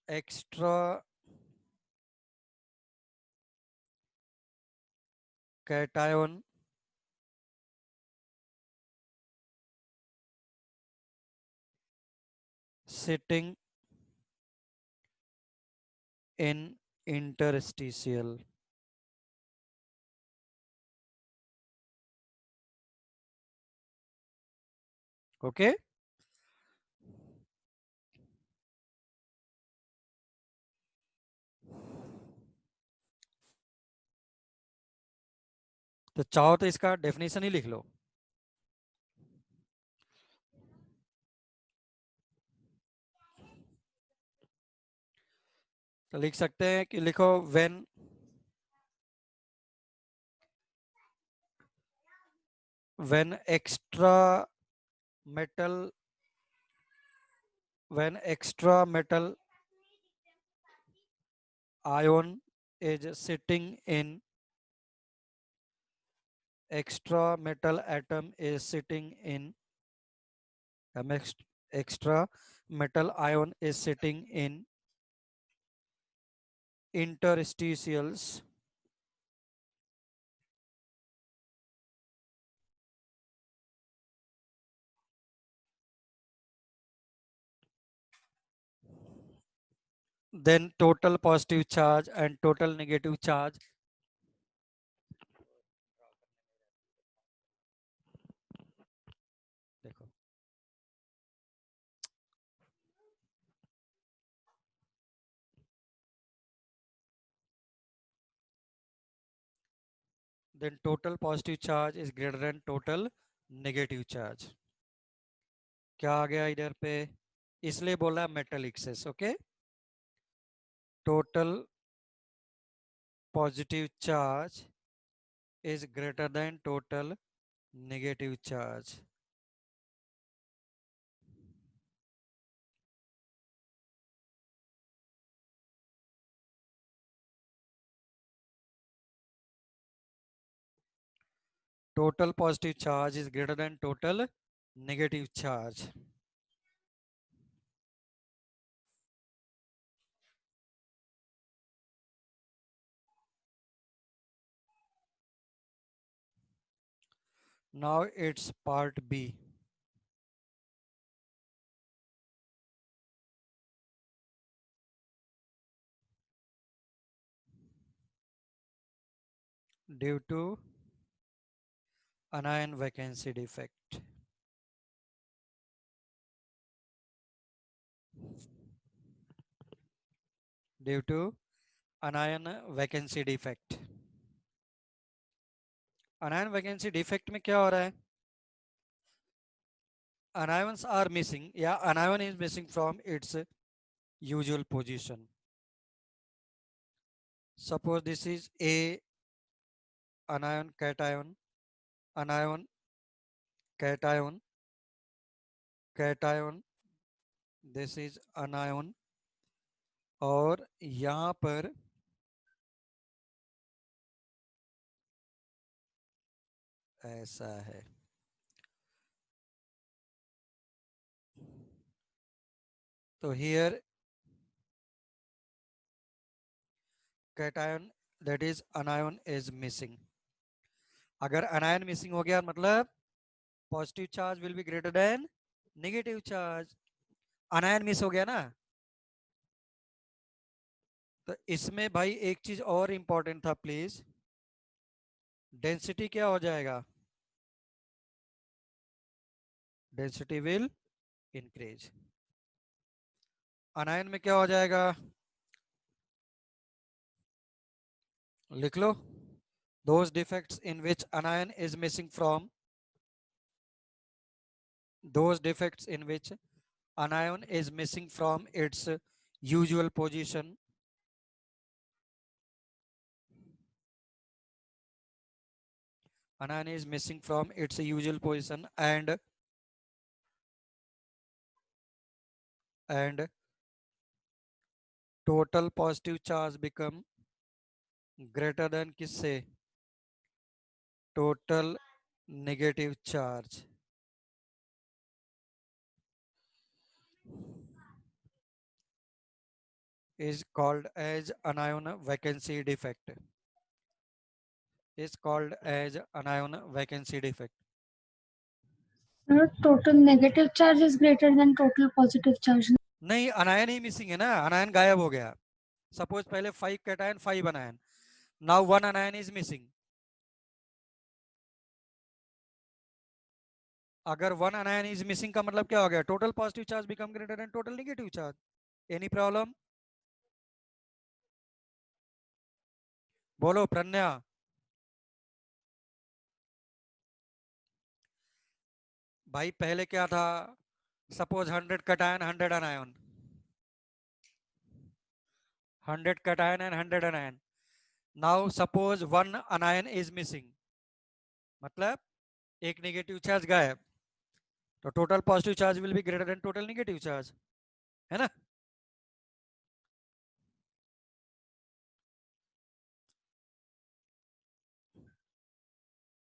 extra cation sitting in interstitial. Okay, तो चाहो तो इसका डेफिनेशन ही लिख लो। तो लिख सकते हैं कि लिखो when extra metal when extra metal ion is sitting in extra metal atom is sitting in extra metal ion is sitting in interstitials, then total positive charge and total negative charge, देखो then total positive charge is greater than total negative charge। क्या आ गया इधर पे? इसलिए बोला metal access. Okay, total positive charge is greater than total negative charge। Total positive charge is greater than total negative charge। Now it's part B। Due to anion vacancy defect। Due to anion vacancy defect। anion vacancy defect में क्या हो रहा है? Anions are missing, या anion is missing from its usual position। Suppose this is A anion cation, anion cation, cation, this is anion, और यहाँ पर ऐसा है। तो here cation, that is anion is missing। अगर anion missing हो गया मतलब positive charge will be greater than negative charge. अनायन miss हो गया ना। तो इसमें भाई एक चीज और इंपॉर्टेंट था प्लीज, डेंसिटी क्या हो जाएगा? Density will increase. अनायन में क्या हो जाएगा? लिख लो, those defects in which anion is missing from, those defects in which anion is missing from its usual position, anion is missing from its usual position and total positive charge become greater than किससे, total negative charge is called as anion vacancy defect, is called as anion vacancy defect. Total negative charge is greater than total positive charge. नहीं, अनायन ही missing है ना, अनायन गायब हो गया. Suppose पहले 5 cation 5 अनायन, now 1 अनायन is missing. अगर 1 अनायन is missing का मतलब क्या हो गया, total positive charge become greater than total negative charge. Any problem? बोलो प्रज्ञा. भाई पहले क्या था, suppose 100 cation 100 अनायन, 100 cation and 100 अनायन. Now suppose 1 अनायन is missing, मतलब एक नेगेटिव चार्ज गायब, तो total positive charge will be greater than total negative charge, है ना.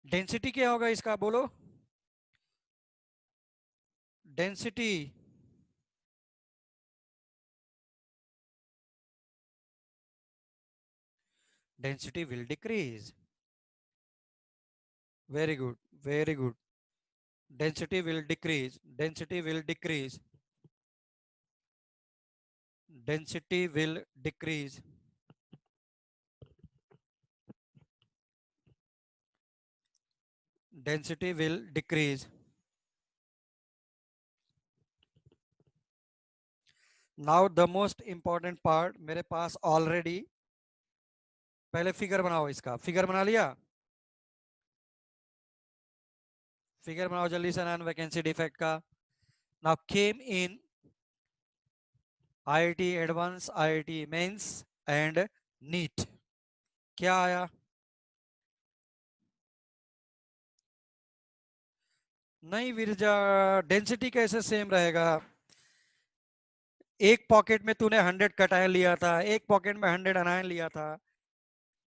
डेंसिटी क्या होगा इसका, बोलो. Density density will decrease. Very good, very good. Density will decrease, density will decrease, density will decrease, density will decrease. Now the most important part, मेरे पास already, पहले figure बनाओ इसका, फिगर बना लिया, फिगर बनाओ जल्दी से नॉन वैकेंसी डिफेक्ट का. Now came in IIT advance, IIT mains and NEET, क्या आया? नहीं विरजा, डेंसिटी कैसे सेम रहेगा? एक पॉकेट में तूने 100 कटायन लिया था, एक पॉकेट में 100 अनायन लिया था,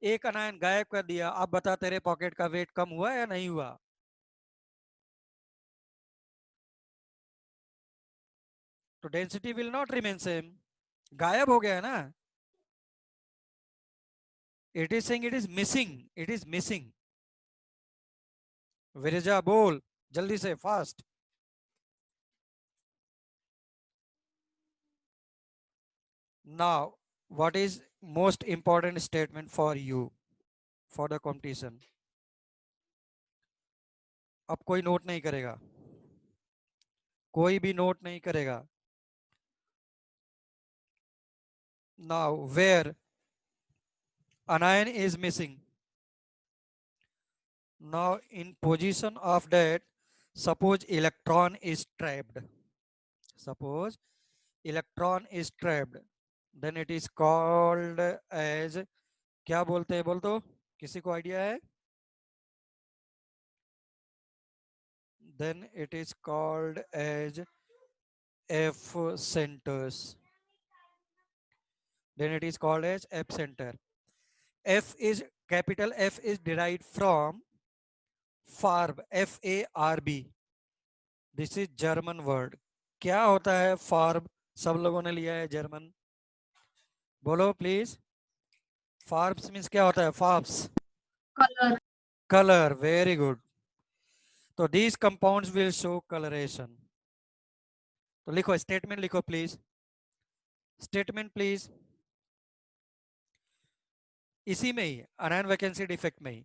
एक अनायन गायब कर दिया. अब बता तेरे पॉकेट का वेट कम हुआ या नहीं हुआ? तो density will not remain same, गायब हो गया है ना. It is saying it is missing, it is missing. Viraja बोल जल्दी से, fast. Now what is most important statement for you for the competition. अब कोई नोट नहीं करेगा, कोई भी नोट नहीं करेगा. Now where anion is missing, now in position of that, suppose electron is trapped, suppose electron is trapped, then it is called as, क्या बोलते हैं, बोल तो, किसी को आइडिया है? then it is called as F centers, then it is called as F center. F is, capital F is derived from farb, FARB. This is German word. क्या होता है फार्ब? सब लोगों ने लिया है जर्मन, बोलो प्लीज. फार्ब्स मींस क्या होता है? फार्ब्स Color. कलर. Very good. तो these compounds will show colouration. तो लिखो, स्टेटमेंट लिखो प्लीज, स्टेटमेंट प्लीज. इसी में ही अनायन वैकेंसी डिफेक्ट में ही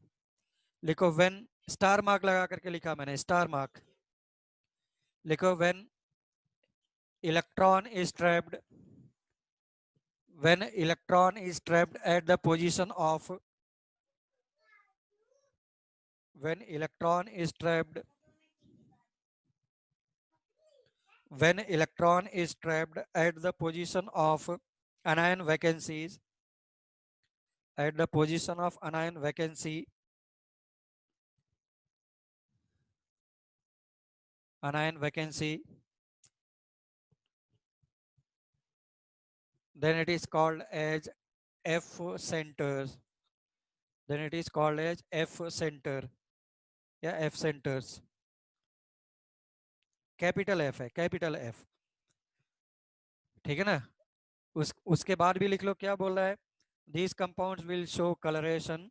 लिखो, व्हेन, स्टार मार्क लगा करके लिखा मैंने, स्टार मार्क लिखो. When electron is trapped, when electron is trapped at the position of when electron is trapped when electron is trapped at the position of anion vacancies at the position of anion vacancy anion vacancy then it is called as F centers. Then it is called as F center या F centers. Capital F है, capital F, ठीक है ना. उसके बाद भी लिख लो क्या बोल रहा है. These compounds will show coloration.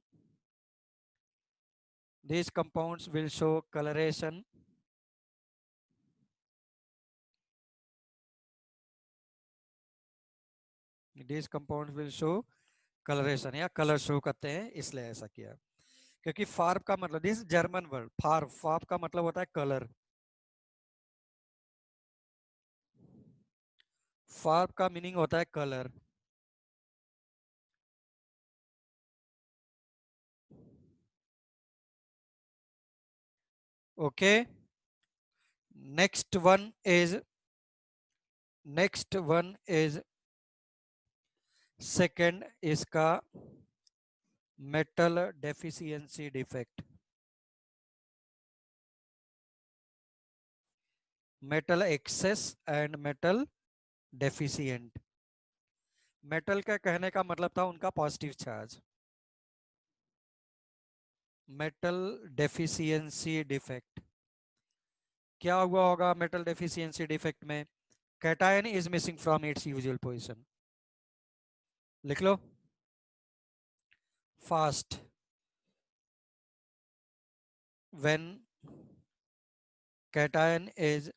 These compounds will show coloration. These compounds will show coloration या कलर शो करते हैं, इसलिए ऐसा किया. क्योंकि फार्ब का मतलब, दिस जर्मन वर्ड फार्ब, फार्ब का मतलब होता है कलर. फार्ब का मीनिंग होता है colour. Okay. Next one is second इसका metal deficiency defect. Metal excess and metal deficient. Metal का कहने का मतलब था उनका positive charge. Metal deficiency defect क्या हुआ होगा मेटल डेफिशिएंसी डिफेक्ट में. Cation is missing from its usual position. लिख लो fast. When cation is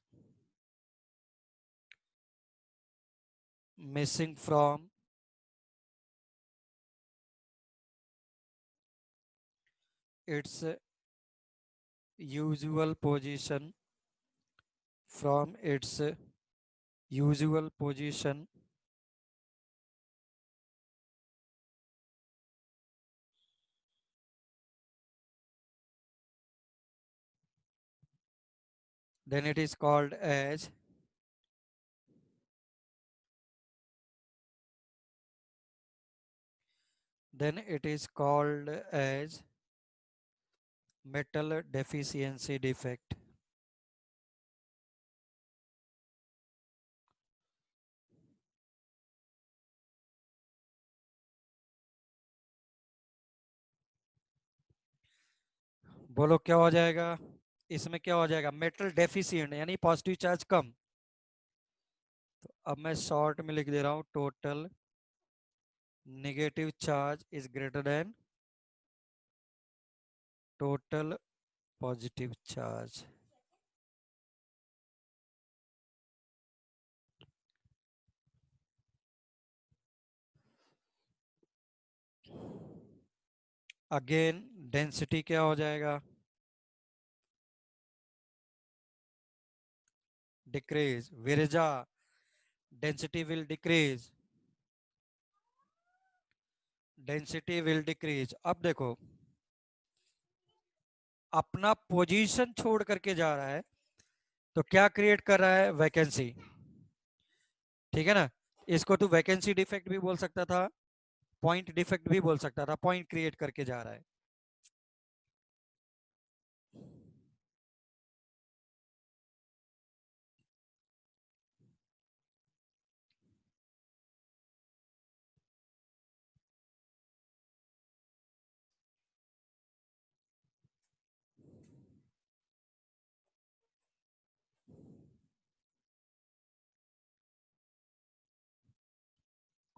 missing from its usual position then it is called as metal deficiency defect. बोलो क्या हो जाएगा इसमें, क्या हो जाएगा. मेटल डेफिशिएंट यानी पॉजिटिव चार्ज कम. तो अब मैं शॉर्ट में लिख दे रहा हूं total negative charge is greater than total positive charge. Again density क्या हो जाएगा, decrease. Viraja density will decrease, density will decrease. अब देखो अपना पोजीशन छोड़ करके जा रहा है तो क्या क्रिएट कर रहा है, वैकेंसी. ठीक है ना. इसको तो वैकेंसी डिफेक्ट भी बोल सकता था, पॉइंट डिफेक्ट भी बोल सकता था. पॉइंट क्रिएट करके जा रहा है.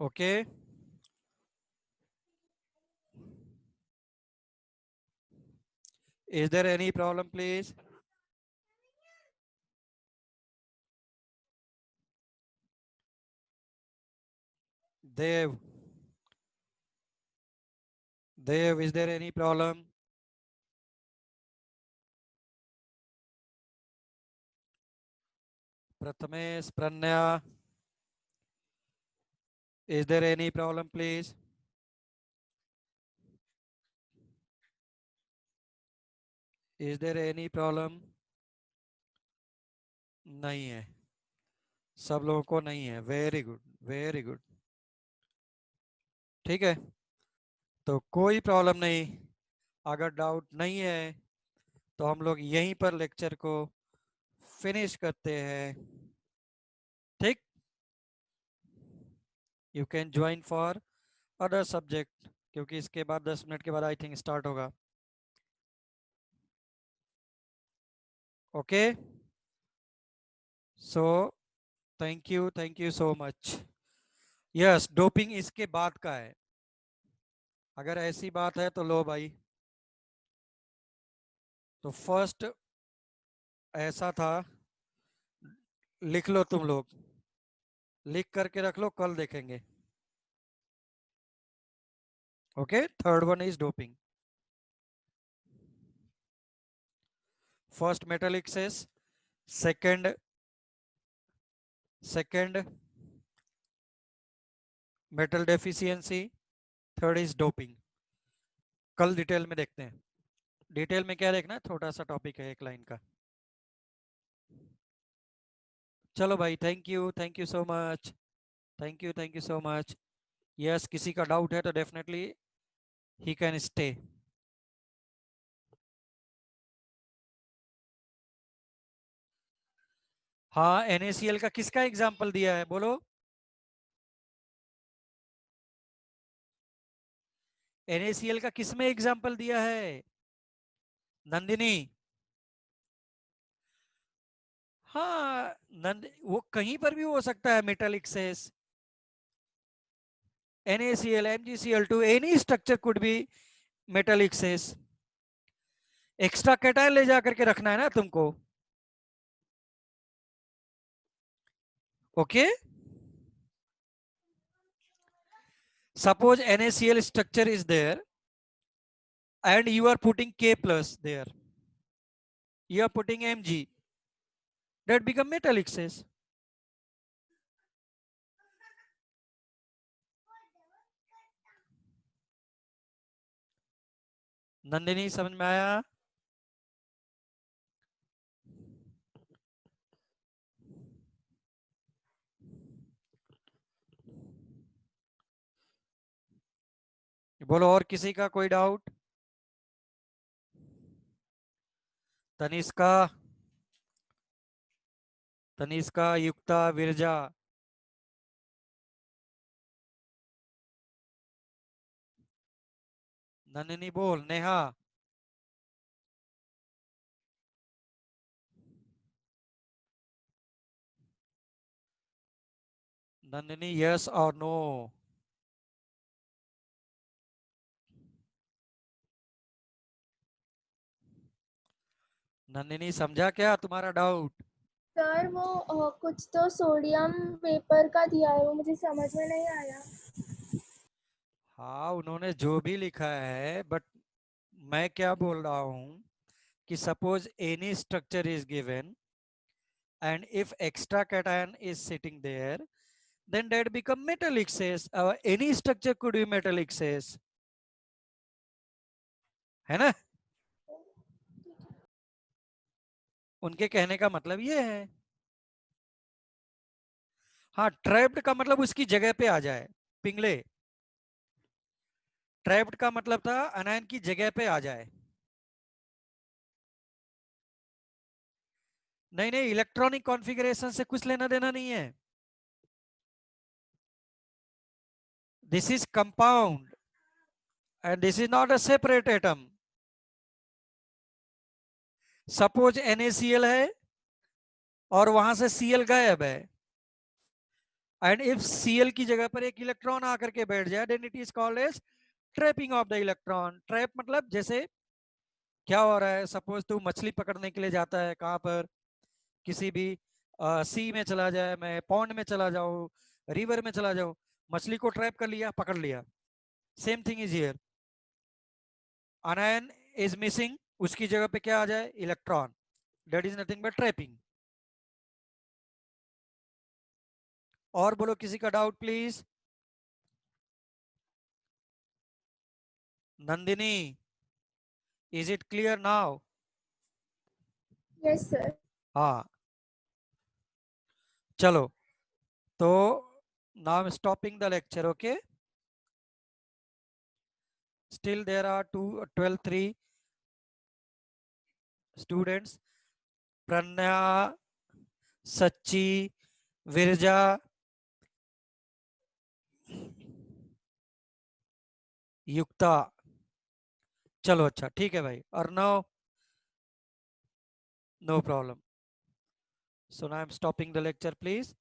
Okay. Is there any problem please. Dev, Dev is there any problem. Prathamesh, Pranaya, is there any problem please. Is there any problem? नहीं है, सब लोगों को नहीं है। Very good, very good. ठीक है, तो कोई प्रॉब्लम नहीं। अगर डाउट नहीं है तो हम लोग यहीं पर लेक्चर को फिनिश करते हैं। ठीक, you can join for other subject, क्योंकि इसके बाद 10 मिनट के बाद आई थिंक स्टार्ट होगा। Okay, so thank you so much. Yes, doping इसके बाद का है। अगर ऐसी बात है तो लो भाई। तो फर्स्ट ऐसा था, लिख लो तुम लोग, लिख करके रख लो, कल देखेंगे। Okay, third one is doping. First metal access, second metal deficiency, third is doping. कल डिटेल में देखते हैं। डिटेल में क्या देखना है, छोटा सा टॉपिक है, एक लाइन का। चलो भाई, thank you so much, thank you so much. Yes, किसी का डाउट है तो डेफिनेटली ही कैन स्टे। हाँ, NaCl का किसका एग्जाम्पल दिया है, बोलो। NaCl का किसमें एग्जाम्पल दिया है, नंदिनी? हाँ, वो कहीं पर भी हो सकता है, metal access, NaCl, MgCl2, any structure could be metal excess। Extra cation ले जा करके रखना है ना तुमको। Okay, suppose NaCl structure is there and you are putting K plus there, you are putting Mg, that become metal excess। Nandini, समझ में आया? बोलो, और किसी का कोई डाउट? तनिष्का, युक्ता, विरजा। नंदिनी बोल, नेहा। नंदिनी, यस और नो? नंदिनी, समझा क्या तुम्हारा डाउट? सर वो कुछ तो सोडियम वेपर का दिया है, वो मुझे समझ में नहीं आया। हाँ, उन्होंने जो भी लिखा है, बट मैं क्या बोल रहा हूँ कि suppose any structure is given and if extra cation is sitting there, then that become metal excess। any structure could be metal excess, है ना? उनके कहने का मतलब ये है। हाँ, ट्रैप्ड का मतलब उसकी जगह पे आ जाए, पिंगले। ट्रैप्ड का मतलब था अनायन की जगह पे आ जाए। नहीं नहीं, इलेक्ट्रॉनिक कॉन्फ़िगरेशन से कुछ लेना देना नहीं है। This is compound and this is not a separate atom. Suppose NaCl है और वहां से Cl गायब है, एंड इफ Cl की जगह पर एक इलेक्ट्रॉन आकर के बैठ जाए, then it is called as trapping of the electron. Trap मतलब जैसे क्या हो रहा है, सपोज तू मछली पकड़ने के लिए जाता है, कहां पर, किसी भी सी में चला जाए, मैं पॉन्ड में चला जाऊं, रिवर में चला जाऊं, मछली को ट्रैप कर लिया, पकड़ लिया। Same thing is here, अनायन is missing, उसकी जगह पे क्या आ जाए, electron, that is nothing but trapping. और बोलो, किसी का doubt please? Nandini, is it clear now? Yes, sir. हाँ चलो तो now I'm stopping the lecture. Okay, still there are 3 students, Pranya, Sachi, Virja, युक्ता. चलो अच्छा ठीक है भाई. Arnav, no problem. So now I'm stopping the lecture, please.